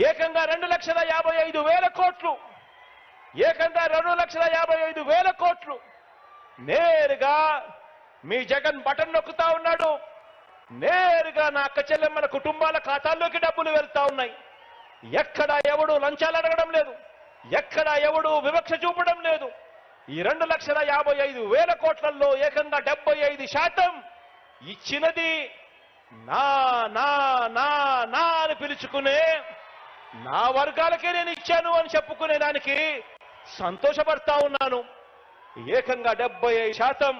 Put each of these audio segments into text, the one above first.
ఏకంగా 2,55,000 కోట్లు, ఏకంగా 2,55,000 కోట్లు నేరుగా మీ జగన్ బటన్ నొక్కుతా ఉన్నాడు. నేరుగా నా అక్క చెల్లెమ్మల కుటుంబాల ఖాతాల్లోకి డబ్బులు వెళ్తా ఉన్నాయి. ఎక్కడ ఎవడు లంచాలు అడగడం లేదు, ఎక్కడ ఎవడు వివక్ష చూపడం లేదు. ఈ 2,55,000 కోట్లలో ఏకంగా 75% ఇచ్చినది నా నా నా నా అని పిలుచుకునే నా వర్గాలకే నేను ఇచ్చాను అని చెప్పుకునే దానికి సంతోషపడతా ఉన్నాను. ఏకంగా 75%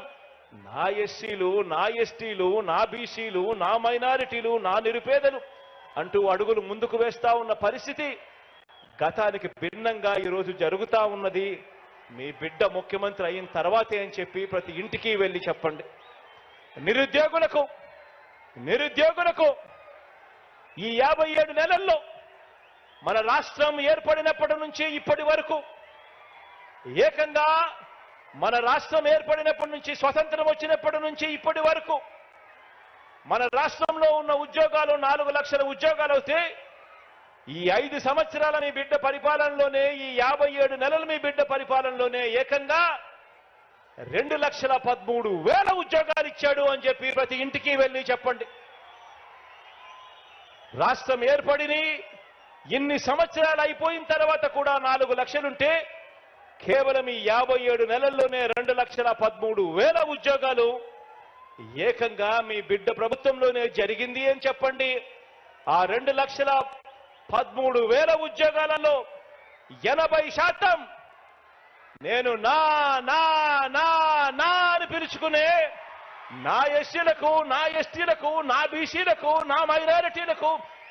నా ఎస్సీలు, నా ఎస్టీలు, నా బీసీలు, నా మైనారిటీలు, నా నిరుపేదలు అంటూ అడుగులు ముందుకు వేస్తా ఉన్న పరిస్థితి గతానికి భిన్నంగా ఈరోజు జరుగుతా ఉన్నది. మీ బిడ్డ ముఖ్యమంత్రి అయిన తర్వాతే అని చెప్పి ప్రతి ఇంటికి వెళ్ళి చెప్పండి. నిరుద్యోగులకు ఈ 57 నెలల్లో మన రాష్ట్రం ఏర్పడినప్పటి నుంచి ఇప్పటి వరకు ఏకంగా మన రాష్ట్రం ఏర్పడినప్పటి నుంచి స్వతంత్రం వచ్చినప్పటి నుంచి ఇప్పటి వరకు మన రాష్ట్రంలో ఉన్న ఉద్యోగాలు 4 లక్షల ఉద్యోగాలు అవుతే ఈ 5 సంవత్సరాల మీ బిడ్డ పరిపాలనలోనే, ఈ 57 నెలలు మీ బిడ్డ పరిపాలనలోనే ఏకంగా 2,13,000 ఉద్యోగాలు ఇచ్చాడు అని చెప్పి ప్రతి ఇంటికి వెళ్ళి చెప్పండి. రాష్ట్రం ఏర్పడిని ఇన్ని సంవత్సరాలు అయిపోయిన తర్వాత కూడా 4 లక్షలుంటే కేవలం ఈ 57 నెలల్లోనే 2,13,000 ఉద్యోగాలు ఏకంగా మీ బిడ్డ ప్రభుత్వంలోనే జరిగింది అని చెప్పండి. ఆ 2,13,000 ఉద్యోగాలలో 80% నేను నా నా నా నా అని పిలుచుకునే నా ఎస్సీలకు, నా ఎస్టీలకు, నా బీసీలకు, నా మైనారిటీలకు,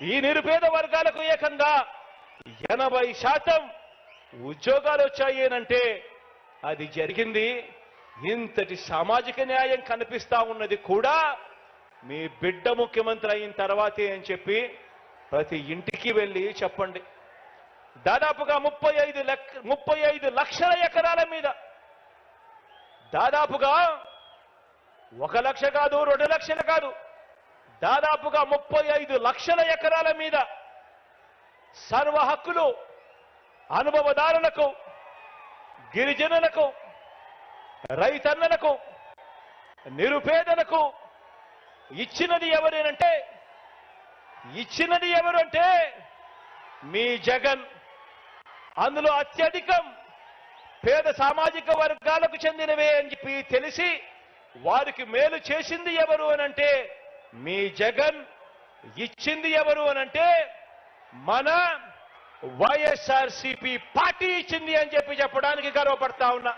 ఈ నిరుపేద వర్గాలకు ఏకంగా 80% ఉద్యోగాలు వచ్చాయి అంటే అది జరిగింది. ఇంతటి సామాజిక న్యాయం కనిపిస్తా ఉన్నది కూడా మీ బిడ్డ ముఖ్యమంత్రి అయిన తర్వాతే అని చెప్పి ప్రతి ఇంటికి వెళ్ళి చెప్పండి. దాదాపుగా 35 లక్షల ఎకరాల మీద దాదాపుగా 1 లక్ష కాదు, 2 లక్షలు కాదు, దాదాపుగా 35 లక్షల ఎకరాల మీద సర్వ హక్కులు అనుభవదారులకు, గిరిజనులకు, రైతన్నలకు, నిరుపేదలకు ఇచ్చినది ఎవరు అంటే మీ జగన్. అందులో అత్యధికం పేద సామాజిక వర్గాలకు చెందినవే అని చెప్పి తెలిసి వారికి మేలు చేసింది ఎవరు అనంటే మీ జగన్. ఇచ్చింది ఎవరు అనంటే మన వైఎస్ఆర్సీపీ పార్టీ ఇచ్చింది అని చెప్పి చెప్పడానికి గర్వపడతా ఉన్నా.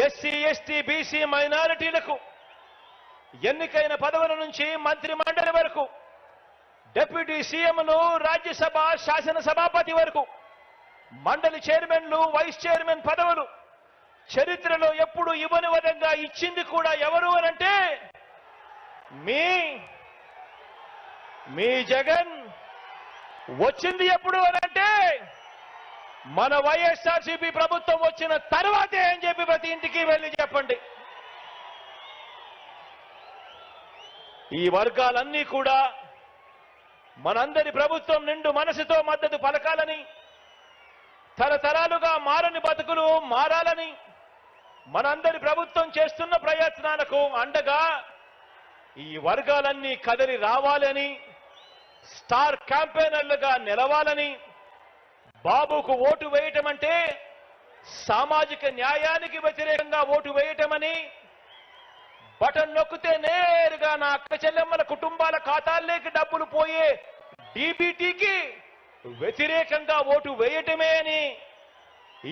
ఎస్సీ, ఎస్టీ, బీసీ, మైనారిటీలకు ఎన్నికైన పదవుల నుంచి మంత్రి మండలి వరకు, డిప్యూటీ సీఎంలు, రాజ్యసభ శాసనసభాపతి వరకు, మండలి చైర్మన్లు, వైస్ చైర్మన్ పదవులు చరిత్రలో ఎప్పుడు ఇవ్వని విధంగా ఇచ్చింది కూడా ఎవరు అనంటే మీ జగన్. వచ్చింది ఎప్పుడు అనంటే మన వైఎస్ఆర్సీపీ ప్రభుత్వం వచ్చిన తర్వాతే అని చెప్పి ప్రతి ఇంటికి వెళ్ళి చెప్పండి. ఈ వర్గాలన్నీ కూడా మనందరి ప్రభుత్వం నిండు మనసుతో మద్దతు పలకాలని, తరతరాలుగా మారని బతుకులు మారాలని, మనందరి ప్రభుత్వం చేస్తున్న ప్రయత్నాలకు అండగా ఈ వర్గాలన్నీ కదలి రావాలని, స్టార్ క్యాంపెయినర్లుగా నిలవాలని, బాబుకు ఓటు వేయటం అంటే సామాజిక న్యాయానికి వ్యతిరేకంగా ఓటు వేయటమని, బటన్ నొక్కితే నేరుగా నా అక్క చెల్లెమ్మల కుటుంబాల ఖాతాల్లోకి డబ్బులు పోయే డీబీటీకి వ్యతిరేకంగా ఓటు వేయటమే అని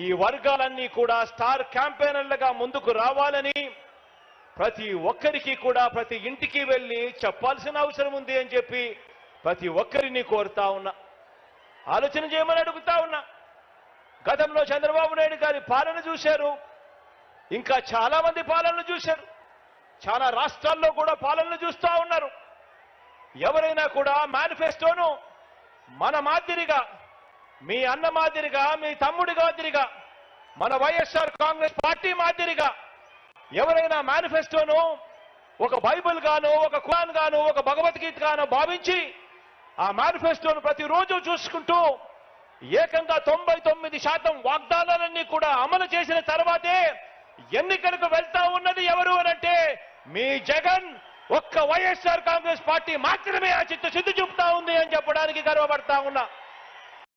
ఈ వర్గాలన్నీ కూడా స్టార్ క్యాంపెయినర్లుగా ముందుకు రావాలని ప్రతి ఒక్కరికి కూడా ప్రతి ఇంటికి వెళ్ళి చెప్పాల్సిన అవసరం ఉంది అని చెప్పి ప్రతి ఒక్కరిని కోరుతా ఉన్నా. ఆలోచన చేయమని అడుగుతా ఉన్నా. గతంలో చంద్రబాబు నాయుడు గారి పాలన చూశారు, ఇంకా చాలా మంది పాలనలు చూశారు, చాలా రాష్ట్రాల్లో కూడా పాలనలు చూస్తూ ఉన్నారు. ఎవరైనా కూడా మేనిఫెస్టోను మన మాదిరిగా, మీ అన్న మాదిరిగా, మీ తమ్ముడి మాదిరిగా, మన వైఎస్ఆర్ కాంగ్రెస్ పార్టీ మాదిరిగా ఎవరైనా మేనిఫెస్టోను ఒక బైబిల్ గానో, ఒక ఖురాన్ గానో, ఒక భగవద్గీత గానో భావించి ఆ మేనిఫెస్టోను ప్రతిరోజు చూసుకుంటూ ఏకంగా 99% వాగ్దానాలన్నీ కూడా అమలు చేసిన తర్వాతే ఎన్నికలకు వెళ్తా ఉన్నది ఎవరు అనంటే మీ జగన్. ఒక్క వైఎస్ఆర్ కాంగ్రెస్ పార్టీ మాత్రమే ఆ చిత్తశుద్ధి చూపుతా ఉంది అని చెప్పడానికి గర్వపడతా ఉన్నా.